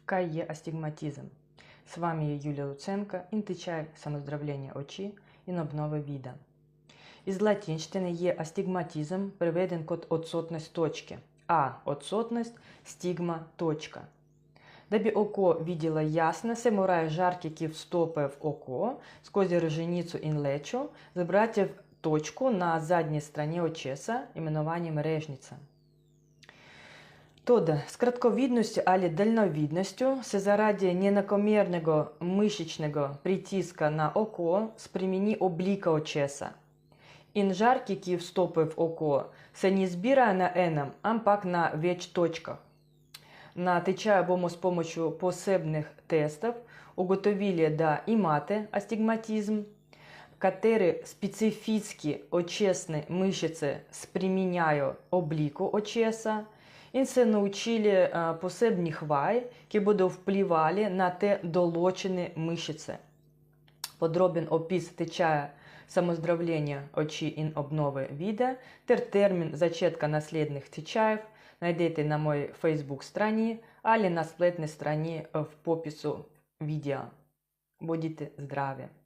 Kaj je астигматизм? С вами я Юлія Луценко, інтичай самоздравлення очі і обнови віда. Із латинщини є астигматизм приведен код отсутність точки, а отсутність стигма точка. Даби око видело ясно, се морає жарки, які вступив в око, сквозь роженицю інлечу, забрати в точку на задній стороні очеса, іменуванням режниця. Тоді, з кратковидністю або дальновидністю, се заради ненакомірного мишечного притиска на око спримені обліка очеса. Інжарки, які вступив в око, се не збирає на еном, а пак на веч точках. Натичаємо з помощью посебних тестів уготовили да имате астигматизм, которые специфически очесні мишці сприміняють обліку очеса, і се научили посебні хвай, які будуть впливали на те долочені мишці. Подробен опис течая самоздравлення очі і обнови віда, термін зачатка наслідних течаїв найдете на моїй Facebook-страні, або на сплетній страні в попису відео. Будьте здраві!